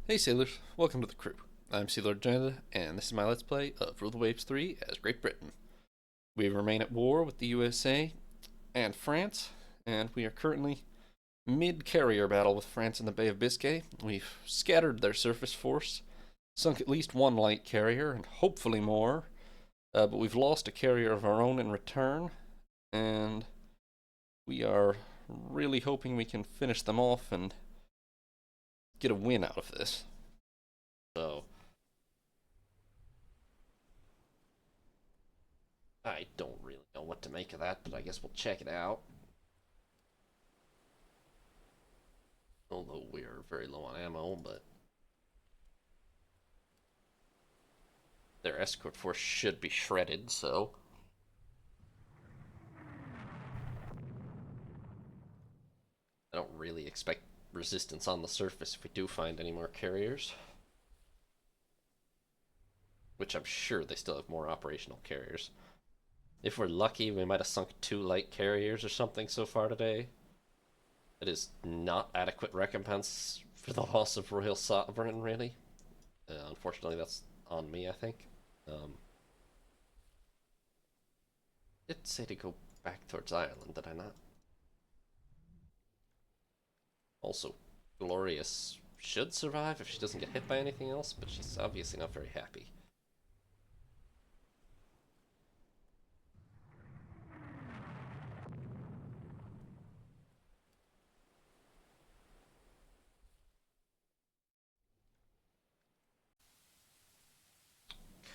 Hey sailors, welcome to the crew. I'm Sea Lord Janetta, and this is my Let's Play of Rule the Waves 3 as Great Britain. We remain at war with the USA and France, and we are currently mid-carrier battle with France in the Bay of Biscay. We've scattered their surface force, sunk at least one light carrier, and hopefully more, but we've lost a carrier of our own in return, and we are really hoping we can finish them off and get a win out of this. So, I don't really know what to make of that, but I guess we'll check it out. Although we're very low on ammo, but their escort force should be shredded, so I don't really expect resistance on the surface if we do find any more carriers. Which I'm sure they still have more operational carriers. If we're lucky, we might have sunk 2 light carriers or something so far today. It is not adequate recompense for the loss of Royal Sovereign, really. Unfortunately, that's on me, I think. Did say to go back towards Ireland, did I not? Also, Glorious should survive if she doesn't get hit by anything else, but she's obviously not very happy.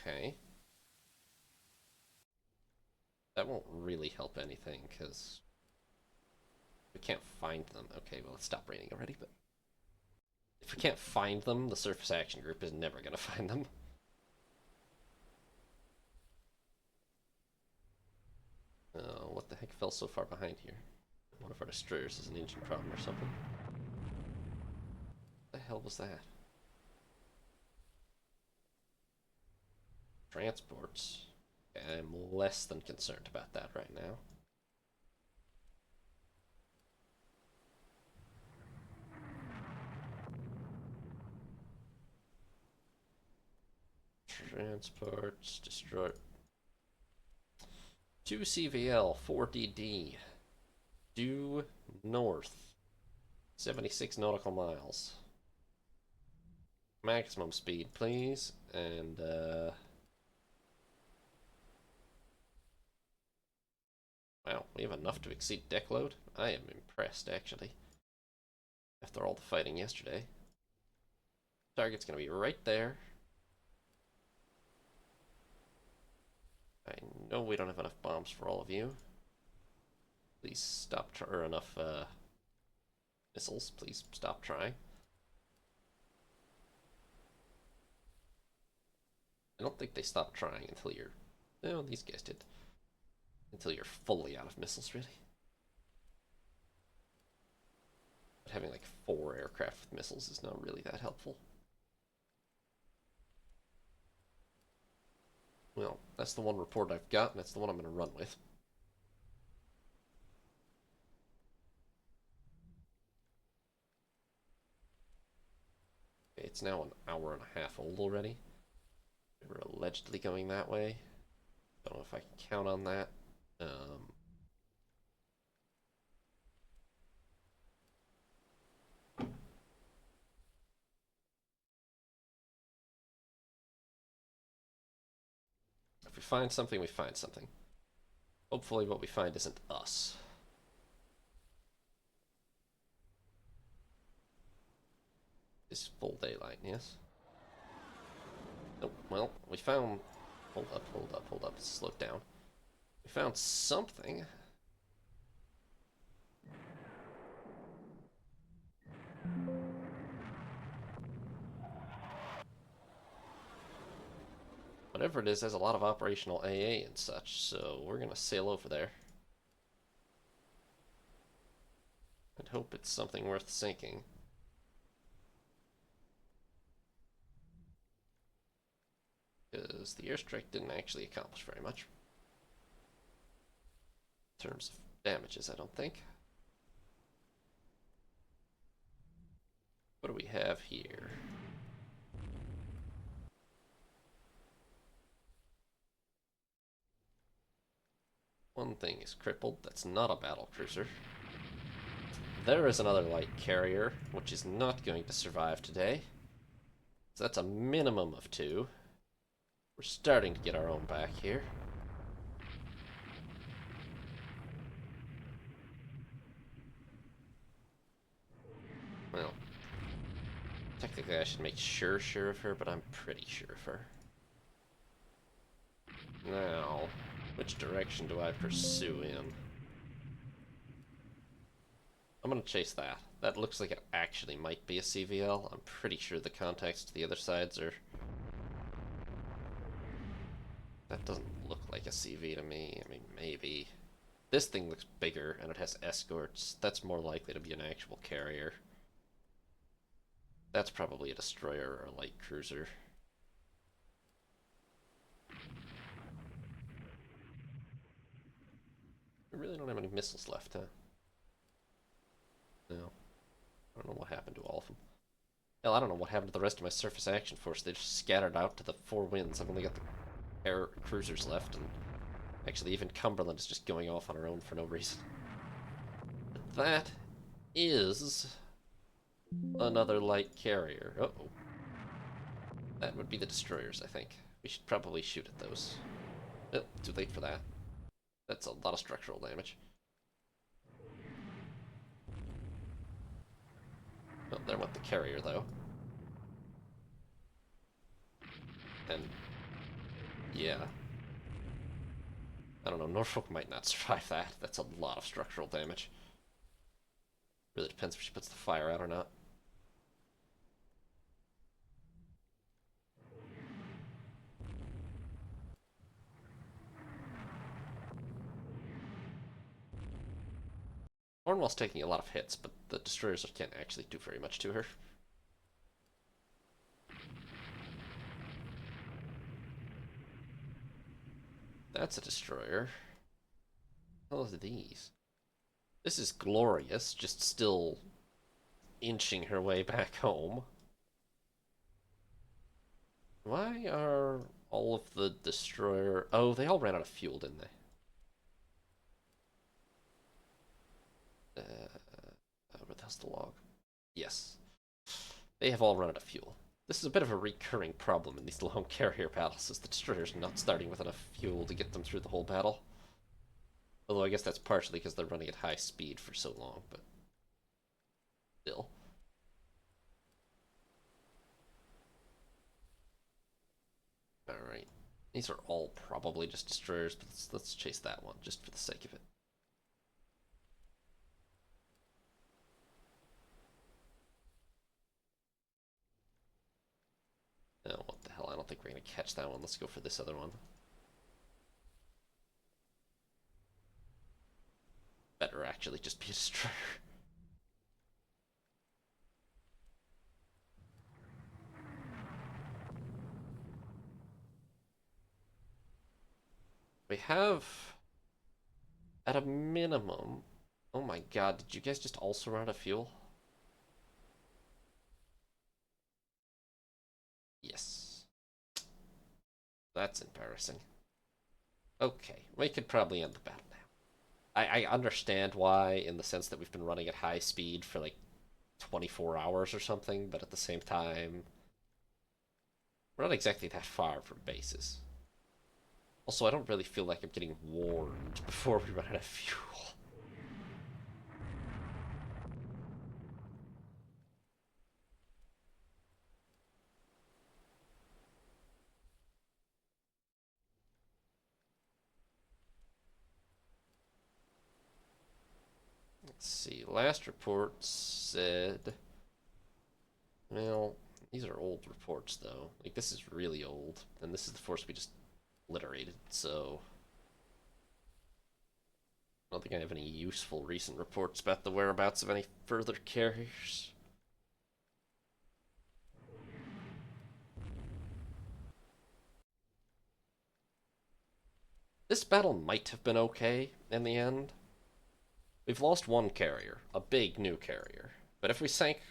Okay. That won't really help anything, because we can't find them. Okay, well, let's stop raining already, but if we can't find them, the surface action group is never going to find them. What the heck fell so far behind here? One of our destroyers is an engine problem or something. What the hell was that? Transports. I'm less than concerned about that right now. Transports, destroy. 2 CVL, 4 DD. Due north. 76 nautical miles. Maximum speed, please. And, wow, we have enough to exceed deck load? I am impressed, actually. After all the fighting yesterday. Target's gonna be right there. I know we don't have enough bombs for all of you. Please stop or enough missiles. Please stop trying. I don't think they stop trying until you're... No, these guys did. Until you're fully out of missiles, really. But having like 4 aircraft with missiles is not really that helpful. Well, that's the one report I've got, and that's the one I'm going to run with. Okay, it's now an hour and a half old already. We were allegedly going that way. Don't know if I can count on that. If we find something, we find something. Hopefully what we find isn't us. It's full daylight, yes? Oh, well, we found... Hold up, hold up, hold up. Slow down. We found something. Whatever it is has a lot of operational AA and such, so we're gonna sail over there. And hope it's something worth sinking. Because the airstrike didn't actually accomplish very much. In terms of damages, I don't think. What do we have here? One thing is crippled. That's not a battle cruiser. There is another light carrier, which is not going to survive today. So that's a minimum of 2. We're starting to get our own back here. Well, technically I should make sure of her, but I'm pretty sure of her. Now, which direction do I pursue in? I'm gonna chase that. That looks like it actually might be a CVL. I'm pretty sure the contacts to the other sides are... That doesn't look like a CV to me. I mean, maybe. This thing looks bigger, and it has escorts. That's more likely to be an actual carrier. That's probably a destroyer or a light cruiser. We really don't have any missiles left, huh? No. I don't know what happened to all of them. Hell, I don't know what happened to the rest of my surface action force. They just scattered out to the 4 winds. I've only got the air cruisers left, and actually even Cumberland is just going off on her own for no reason. But that is another light carrier. Uh-oh. That would be the destroyers, I think. We should probably shoot at those. Oh, too late for that. That's a lot of structural damage. Oh, there went the carrier, though. And, yeah. I don't know, Norfolk might not survive that. That's a lot of structural damage. Really depends if she puts the fire out or not. Cornwall's taking a lot of hits, but the destroyers can't actually do very much to her. That's a destroyer. What are these? This is glorious, just still inching her way back home. Why are all of the destroyer... Oh, they all ran out of fuel, didn't they? Where the hell's the log? Yes. They have all run out of fuel. This is a bit of a recurring problem in these long carrier battles, is the destroyers not starting with enough fuel to get them through the whole battle. Although I guess that's partially because they're running at high speed for so long, but still. Alright. These are all probably just destroyers, but let's chase that one, just for the sake of it. Oh, what the hell, I don't think we're gonna catch that one. Let's go for this other one. Better actually just be a destroyer. We have, at a minimum... Oh my god, did you guys just also run out of fuel? Yes. That's embarrassing. Okay, we could probably end the battle now. I understand why, in the sense that we've been running at high speed for like 24 hours or something, but at the same time, we're not exactly that far from bases. Also, I don't really feel like I'm getting warned before we run out of fuel. Let's see, last report said... Well, these are old reports, though. Like, this is really old, and this is the force we just obliterated, so... I don't think I have any useful recent reports about the whereabouts of any further carriers. This battle might have been okay in the end. We've lost one carrier, a big new carrier. But if we sank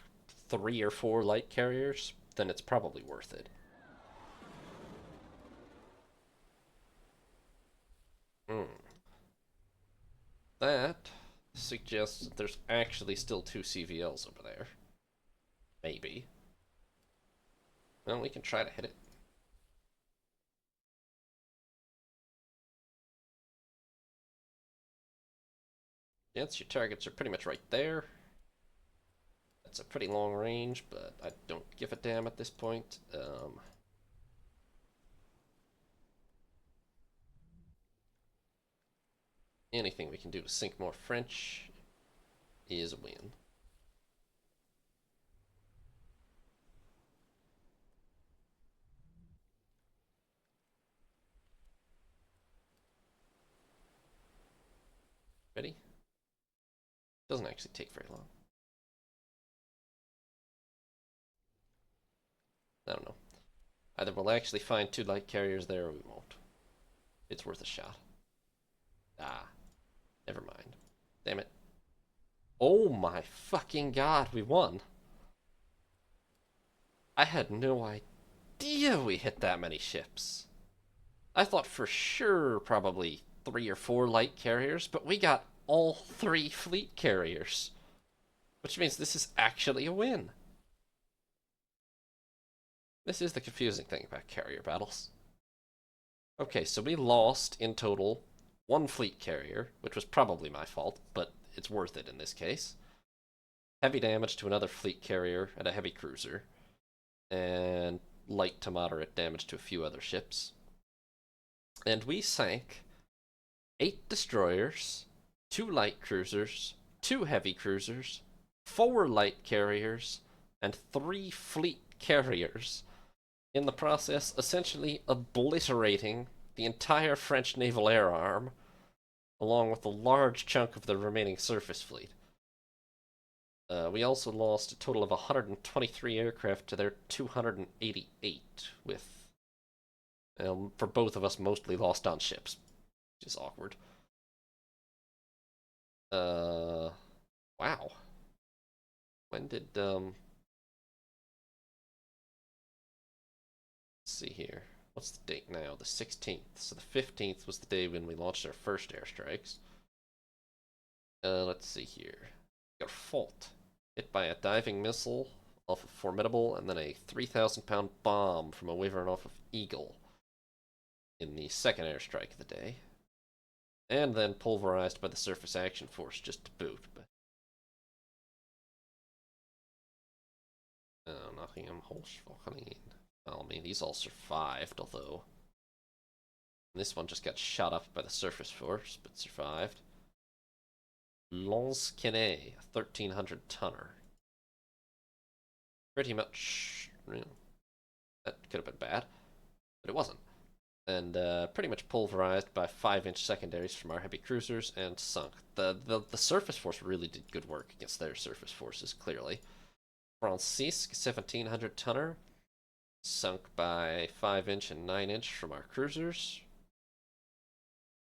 3 or 4 light carriers, then it's probably worth it. Hmm. That suggests that there's actually still 2 CVLs over there. Maybe. Well, we can try to hit it. Yes, your targets are pretty much right there. That's a pretty long range, but I don't give a damn at this point. Anything we can do to sink more French is a win. Ready? Doesn't actually take very long. I don't know. Either we'll actually find 2 light carriers there or we won't. It's worth a shot. Ah, never mind. Damn it. Oh my fucking god, we won. I had no idea we hit that many ships. I thought for sure probably 3 or 4 light carriers, but we got all 3 fleet carriers. Which means this is actually a win. This is the confusing thing about carrier battles. Okay, so we lost in total 1 fleet carrier, which was probably my fault, but it's worth it in this case. Heavy damage to another fleet carrier and a heavy cruiser, and light to moderate damage to a few other ships. And we sank 8 destroyers, 2 light cruisers, 2 heavy cruisers, 4 light carriers, and 3 fleet carriers, in the process essentially obliterating the entire French naval air arm, along with a large chunk of the remaining surface fleet. We also lost a total of 123 aircraft to their 288, with, for both of us, mostly lost on ships, which is awkward. Wow. When did, let's see here. What's the date now? The 16th. So the 15th was the day when we launched our first airstrikes. Let's see here. Got fault. Hit by a diving missile off of Formidable, and then a 3,000-pound bomb from a Wyvern off of Eagle in the second airstrike of the day. And then pulverized by the Surface Action Force just to boot. But Nottingham, Holstein. Well, I mean, these all survived, although this one just got shot up by the Surface Force, but survived. Lance Quenet, a 1,300 tonner. Pretty much, that could have been bad, but it wasn't. And pretty much pulverized by 5-inch secondaries from our heavy cruisers and sunk. The Surface Force really did good work against their surface forces, clearly. Francisque, 1,700 tonner, sunk by 5-inch and 9-inch from our cruisers.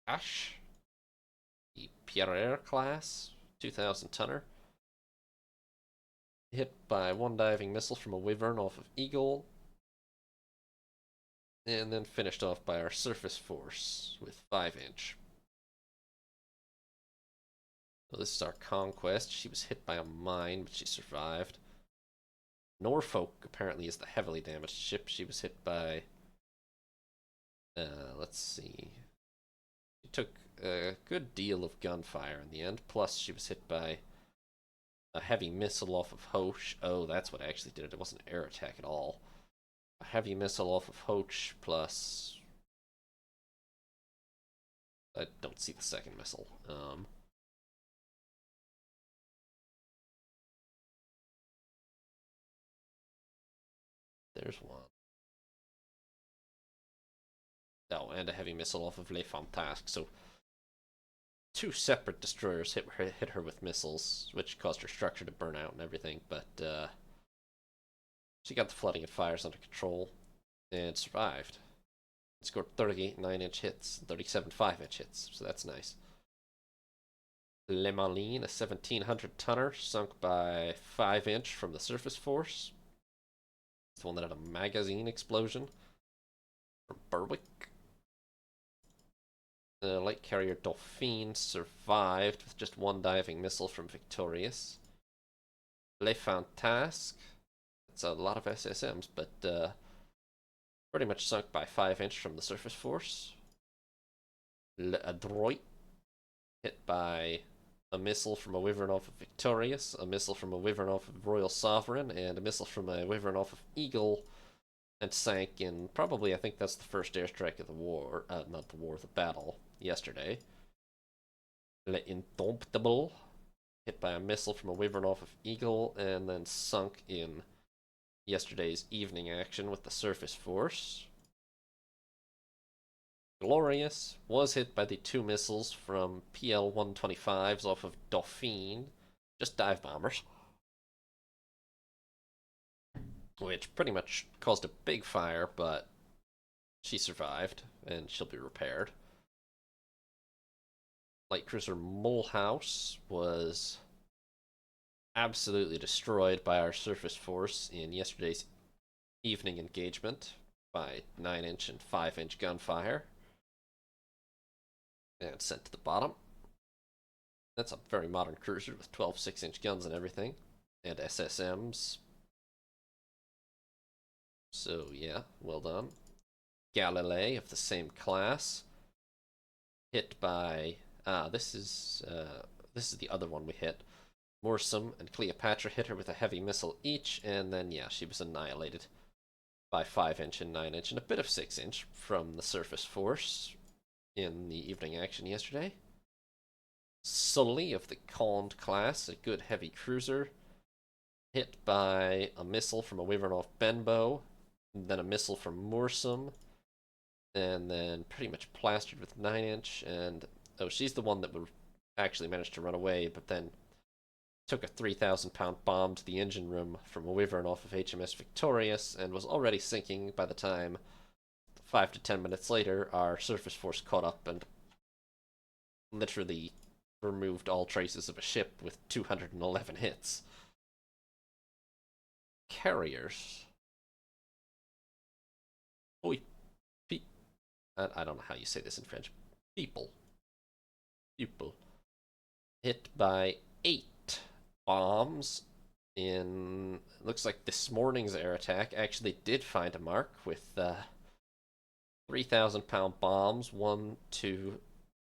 Ash, the Pierre class, 2,000 tonner, hit by 1 diving missile from a Wyvern off of Eagle, and then finished off by our surface force with 5-inch. So this is our Conquest. She was hit by a mine, but she survived. Norfolk apparently is the heavily damaged ship. She was hit by, let's see, she took a good deal of gunfire in the end, plus she was hit by a heavy missile off of Hoche. Oh, that's what actually did it. It wasn't an air attack at all. A heavy missile off of Hoche, plus I don't see the second missile. There's one. Oh, and a heavy missile off of Le Fantasque. So 2 separate destroyers hit her with missiles, which caused her structure to burn out and everything. But she got the flooding and fires under control and survived. Scored 38 9-inch hits, 37 5-inch hits. So that's nice. Le Malin, a 1,700 tonner, sunk by 5-inch from the surface force. It's the one that had a magazine explosion from Berwick. The light carrier Dauphine survived with just one diving missile from Victorious. Le Fantasque, it's a lot of SSMs, but pretty much sunk by 5" from the surface force. Le Adroit, hit by a missile from a Wyvern off of Victorious, a missile from a Wyvern off of Royal Sovereign, and a missile from a Wyvern off of Eagle, and sank in probably, I think that's the first airstrike of the war, not the war, the battle, yesterday. Le Indomptable, hit by a missile from a Wyvern off of Eagle, and then sunk in yesterday's evening action with the surface force. Glorious was hit by the 2 missiles from PL-125s off of Dauphine, just dive bombers, which pretty much caused a big fire, but she survived, and she'll be repaired. Light cruiser Mulhouse was absolutely destroyed by our surface force in yesterday's evening engagement by 9" and 5" gunfire, and sent to the bottom. That's a very modern cruiser with 12 6" guns and everything, and SSMs. So yeah, well done. Galilei of the same class, hit by this is the other one we hit. Morsum and Cleopatra hit her with a heavy missile each, and then yeah, she was annihilated by 5" and 9" and a bit of 6" from the surface force in the evening action yesterday. Sully of the Conde class, a good heavy cruiser, hit by a missile from a Wyvern off Benbow, then a missile from Morsum, and then pretty much plastered with 9" and oh, she's the one that would actually manage to run away, but then took a 3,000-pound bomb to the engine room from a Wyvern off of HMS Victorious, and was already sinking by the time 5 to 10 minutes later our surface force caught up and literally removed all traces of a ship with 211 hits. Carriers. Oi, I don't know how you say this in French. People. Hit by 8 bombs in, looks like this morning's air attack actually did find a mark with 3,000-pound bombs. 1, 2,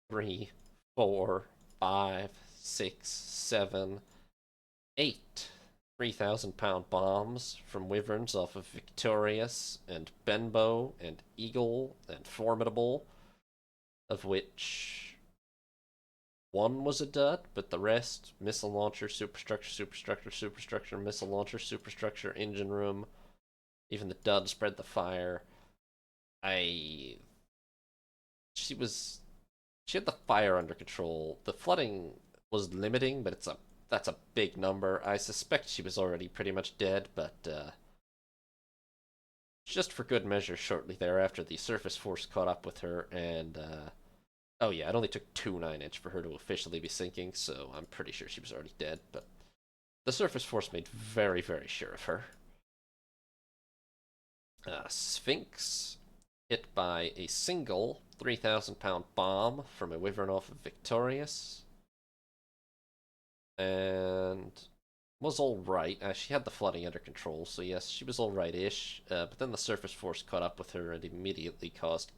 3, 4, 5, 6, 7, 8 3,000-pound bombs from Wyverns off of Victorious and Benbow and Eagle and Formidable, of which one was a dud, but the rest, missile launcher, superstructure, missile launcher, superstructure, engine room, even the dud spread the fire. She had the fire under control. The flooding was limiting, but that's a big number. I suspect she was already pretty much dead, but just for good measure, shortly thereafter, the surface force caught up with her, and oh yeah, it only took 2 9" for her to officially be sinking, so I'm pretty sure she was already dead, but the surface force made very, very sure of her. Sphinx, hit by a single 3,000-pound bomb from a Wyvern off of Victorious, and was alright. She had the flooding under control, so yes, she was alright-ish, but then the surface force caught up with her and immediately caused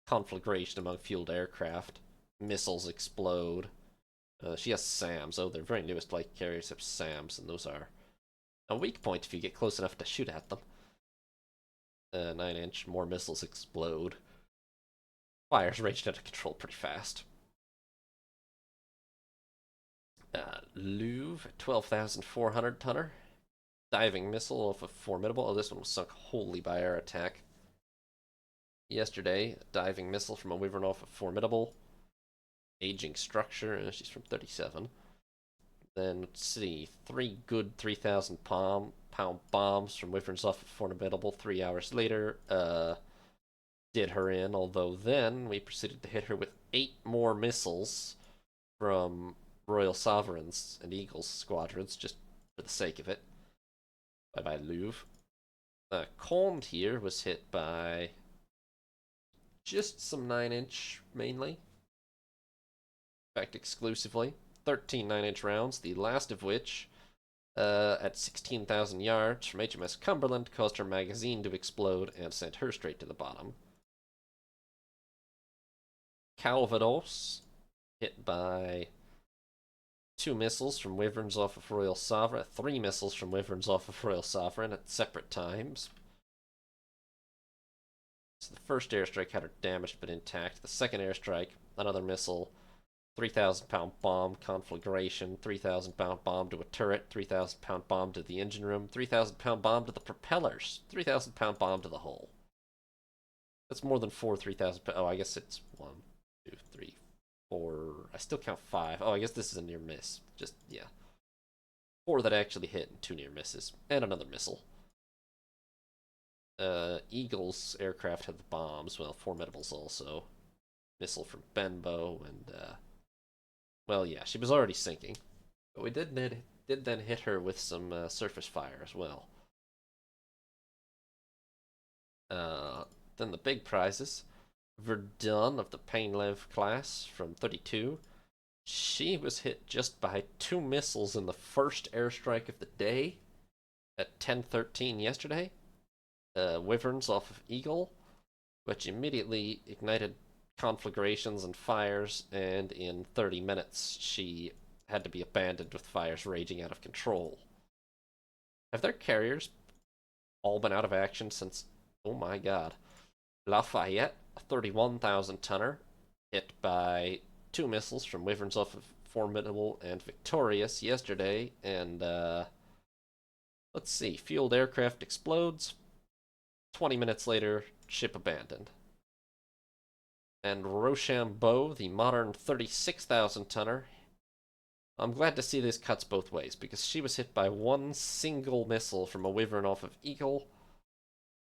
conflagration among fueled aircraft. Missiles explode. She has SAMs. Oh, their very newest light carriers have SAMs, and those are a weak point if you get close enough to shoot at them. 9", more missiles explode. Fires raged out of control pretty fast. Louvre, 12,400 tonner. Diving missile off of Formidable. Oh, this one was sunk wholly by air attack. Yesterday, a diving missile from a Wyvern off of Formidable. Aging structure, she's from 37. Then, let's see, 3 good 3,000-pound bombs from Wyverns off of Formidable 3 hours later. Did her in, although then we proceeded to hit her with 8 more missiles from Royal Sovereigns and Eagles squadrons, just for the sake of it. Bye-bye, Louvre. Conde here was hit by just some 9-inch mainly. In fact, exclusively. 13 9-inch rounds, the last of which, at 16,000 yards from HMS Cumberland, caused her magazine to explode and sent her straight to the bottom. Calvados, hit by 2 missiles from Wyverns off of Royal Sovereign, 3 missiles from Wyverns off of Royal Sovereign at separate times. So the first airstrike had her damaged but intact. The second airstrike, another missile, 3,000-pound bomb conflagration, 3,000-pound bomb to a turret, 3,000-pound bomb to the engine room, 3,000-pound bomb to the propellers, 3,000-pound bomb to the hull. That's more than 4 3,000. Oh, I guess it's 1, 2, 3, 4. I still count 5. Oh, I guess this is a near miss. Just, yeah. 4 that actually hit and 2 near misses. And another missile. Eagle's aircraft had the bombs. Well, Formidable's also. Missile from Benbow and, well, yeah, she was already sinking. But we did then hit her with some surface fire as well. Then the big prizes. Verdun of the Painlev class from 32. She was hit just by 2 missiles in the first airstrike of the day at 10:13 yesterday. Wyverns off of Eagle, which immediately ignited conflagrations and fires, and in 30 minutes she had to be abandoned with fires raging out of control. Have their carriers all been out of action since, oh my god, Lafayette, a 31,000 tonner, hit by 2 missiles from Wyverns off of Formidable and Victorious yesterday, and let's see, fueled aircraft explodes, 20 minutes later, ship abandoned. And Rochambeau, the modern 36,000 tonner, I'm glad to see this cuts both ways, because she was hit by 1 single missile from a Wyvern off of Eagle,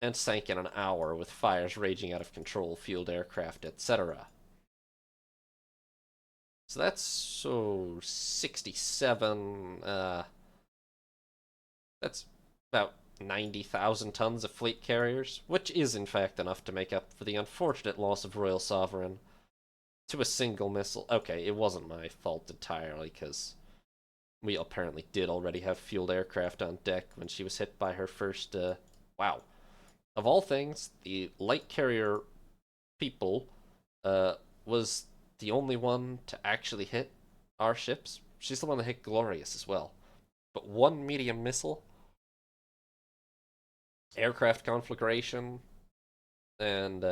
and sank in an hour with fires raging out of control, fueled aircraft, etc. So that's 67. That's about 90,000 tons of fleet carriers, which is in fact enough to make up for the unfortunate loss of Royal Sovereign to a single missile. Okay, it wasn't my fault entirely, because we apparently did already have fueled aircraft on deck when she was hit by her first, wow. Of all things, the light carrier people was the only one to actually hit our ships. She's the one that hit Glorious as well. But 1 medium missile, aircraft conflagration, and,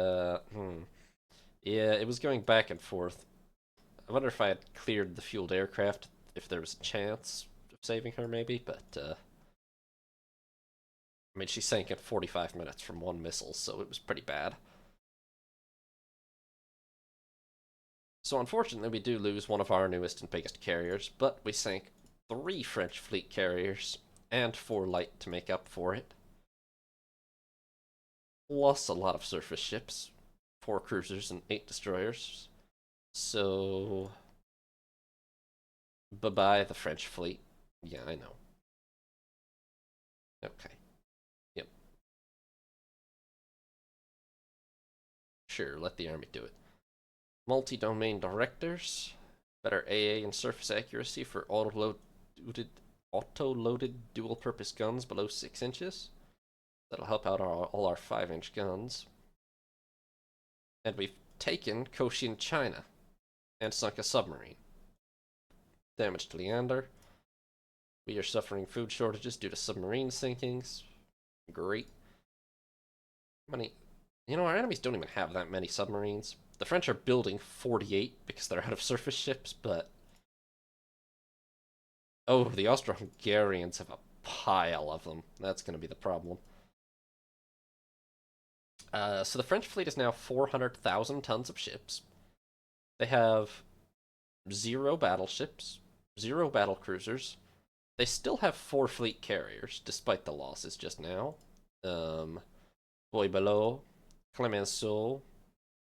yeah, it was going back and forth. I wonder if I had cleared the fueled aircraft, if there was a chance of saving her, maybe, but, I mean, she sank in 45 minutes from 1 missile, so it was pretty bad. So unfortunately, we do lose one of our newest and biggest carriers, but we sank 3 French fleet carriers and 4 light to make up for it. Plus a lot of surface ships, 4 cruisers and 8 destroyers. So, bye-bye the French fleet. Yeah, I know. Okay. Yep. Sure, let the army do it. Multi-domain directors, better AA and surface accuracy for auto-loaded dual-purpose guns below 6 inches. That'll help out all our 5-inch guns. And we've taken Cochin, China, and sunk a submarine. Damage to Leander. We are suffering food shortages due to submarine sinkings. Great. Many. You know, our enemies don't even have that many submarines. The French are building 48 because they're out of surface ships, but... Oh, the Austro-Hungarians have a pile of them. That's going to be the problem. So the French fleet is now 400,000 tons of ships. They have 0 battleships, 0 battle cruisers. They still have 4 fleet carriers, despite the losses just now. Bois-Belot, Clemenceau,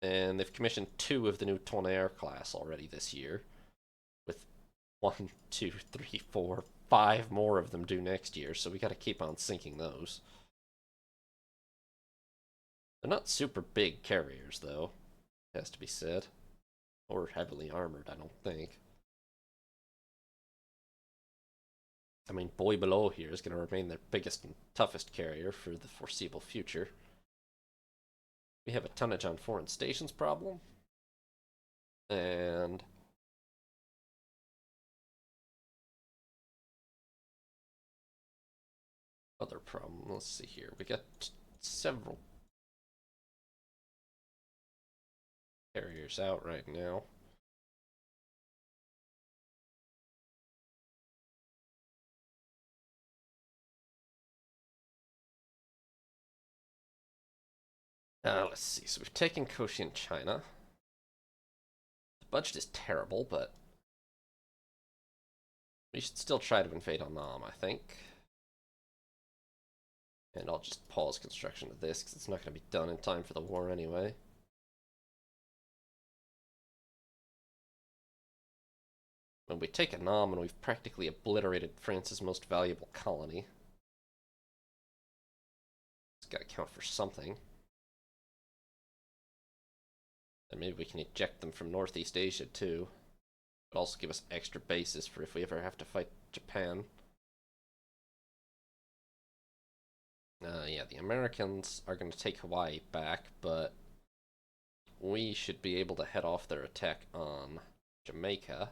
and they've commissioned 2 of the new Tonnerre class already this year, with 1, 2, 3, 4, 5 more of them due next year, so we gotta keep on sinking those. They're not super big carriers, though, has to be said. Or heavily armored, I don't think. I mean, Boy Below here is going to remain their biggest and toughest carrier for the foreseeable future. We have a tonnage on foreign stations problem. And other problem. Let's see here. We got several carriers out right now. Let's see. So we've taken Cochin, China. The budget is terrible, but we should still try to invade Annam, I think. And I'll just pause construction of this, because it's not going to be done in time for the war anyway. When we take Annam, and we've practically obliterated France's most valuable colony. It's got to count for something. And maybe we can eject them from Northeast Asia, too. But also give us extra bases for if we ever have to fight Japan. Yeah, the Americans are going to take Hawaii back, but we should be able to head off their attack on Jamaica.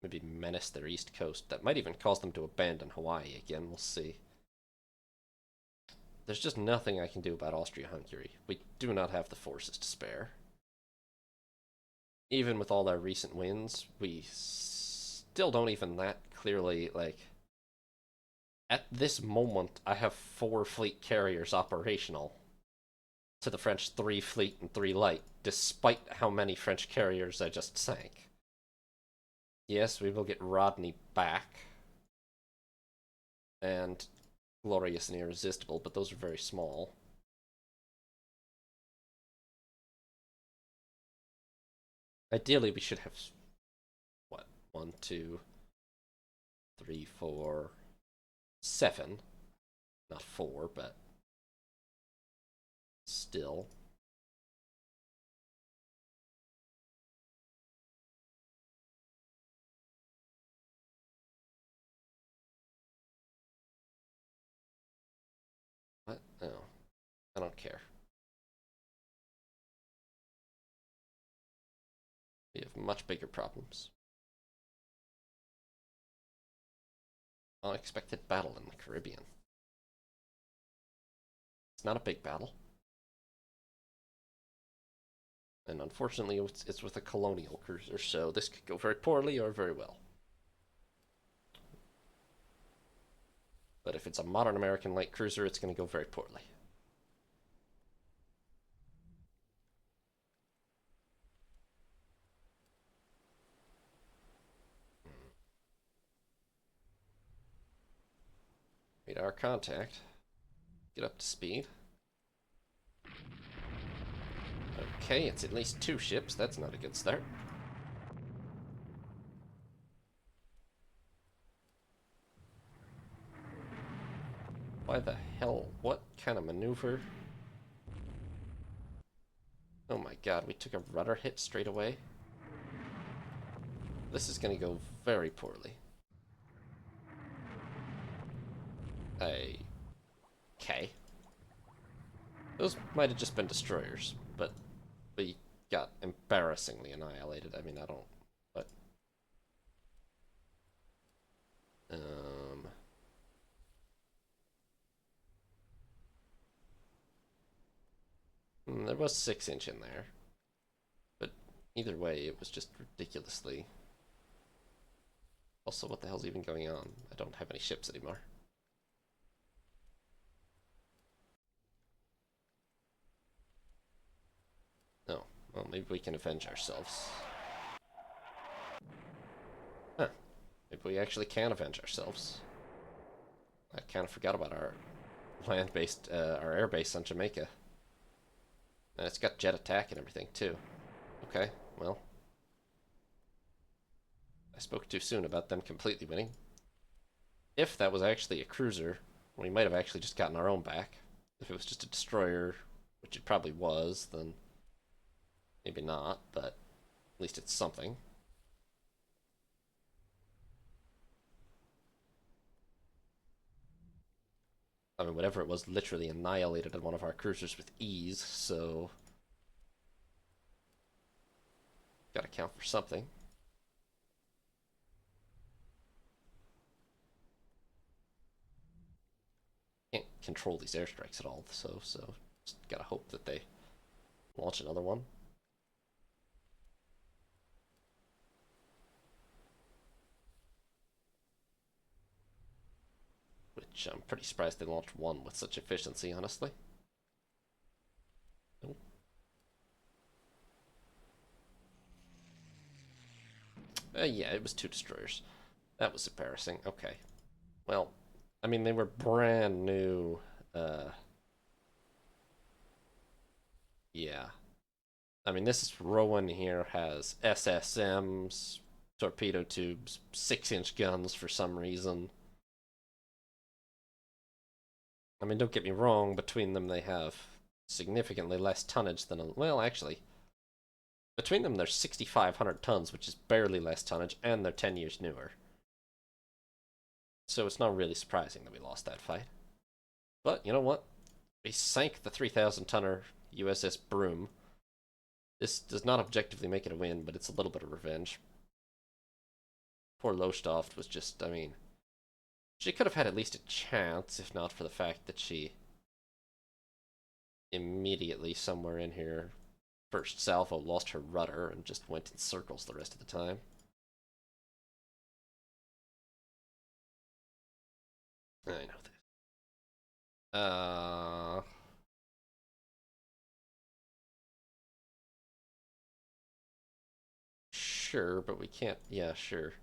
Maybe menace their east coast. That might even cause them to abandon Hawaii again, we'll see. There's just nothing I can do about Austria-Hungary. We do not have the forces to spare. Even with all our recent wins, we still don't even that clearly, like... At this moment, I have 4 fleet carriers operational to the French 3 fleet and 3 light, despite how many French carriers I just sank. Yes, we will get Rodney back. And Glorious and Irresistible, but those are very small. Ideally, we should have, what, 1, 2, 3, 4, 7. Not 4, but still. What? No. I don't care. We have much bigger problems. Unexpected battle in the Caribbean. It's not a big battle. And unfortunately, it's with a colonial cruiser, so this could go very poorly or very well. But if it's a modern American light cruiser, it's going to go very poorly. Meet our contact. Get up to speed. Okay, it's at least 2 ships. That's not a good start. Why the hell? What kind of maneuver? Oh my god, we took a rudder hit straight away. This is going to go very poorly. Okay. Those might have just been destroyers, but we got embarrassingly annihilated. I mean, I don't... But... There was 6-inch in there. But either way, it was just ridiculously... Also, what the hell's even going on? I don't have any ships anymore. Oh, well, maybe we can avenge ourselves. Huh. Maybe we actually can avenge ourselves. I kind of forgot about our land-based, our air base on Jamaica. And it's got jet attack and everything, too. Okay, well. I spoke too soon about them completely winning. If that was actually a cruiser, we might have actually just gotten our own back. If it was just a destroyer, which it probably was, then maybe not, but at least it's something. I mean, whatever it was literally annihilated one of our cruisers with ease, so gotta count for something. Can't control these airstrikes at all, so just gotta hope that they launch another one. Which I'm pretty surprised they launched one with such efficiency, honestly. Nope. Yeah, it was 2 destroyers. That was embarrassing. Okay. Well, I mean, they were brand new. Yeah. I mean, this Rowan here has SSMs, torpedo tubes, 6-inch guns for some reason. I mean, don't get me wrong, between them they have significantly less tonnage than, well, actually, between them there's 6,500 tons, which is barely less tonnage, and they're 10 years newer. So it's not really surprising that we lost that fight. But, you know what? We sank the 3,000-tonner USS Broom. This does not objectively make it a win, but it's a little bit of revenge. Poor Lowestoft was just, I mean, she could have had at least a chance, if not for the fact that she immediately somewhere in here, first salvo, lost her rudder and just went in circles the rest of the time. I know this. Sure, but we can't. Yeah, sure.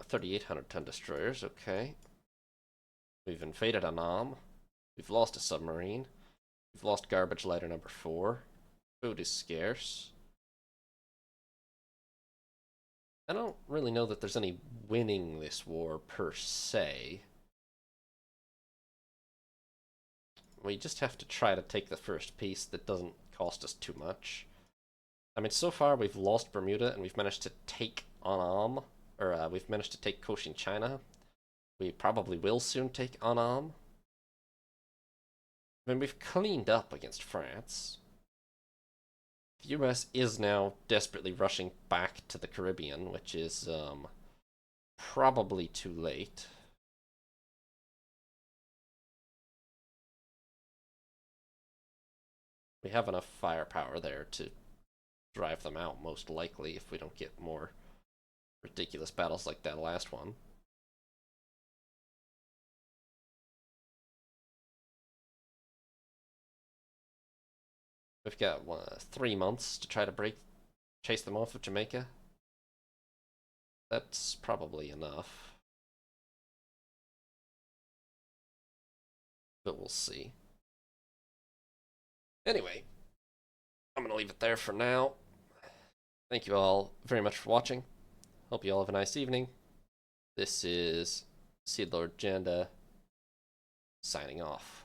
3,800-ton destroyers, okay. We've invaded Annam. We've lost a submarine. We've lost garbage lighter number 4. Food is scarce. I don't really know that there's any winning this war per se. We just have to try to take the first piece that doesn't cost us too much. I mean, so far we've lost Bermuda and we've managed to take Annam, or we've managed to take Cochin China. We probably will soon take Annam. I mean, we've cleaned up against France. The US is now desperately rushing back to the Caribbean, which is probably too late. We have enough firepower there to drive them out, most likely, if we don't get more ridiculous battles like that last one. We've got 3 months to try to chase them off of Jamaica. That's probably enough. But we'll see. Anyway, I'm going to leave it there for now. Thank you all very much for watching. Hope you all have a nice evening. This is Seed Lord Janda signing off.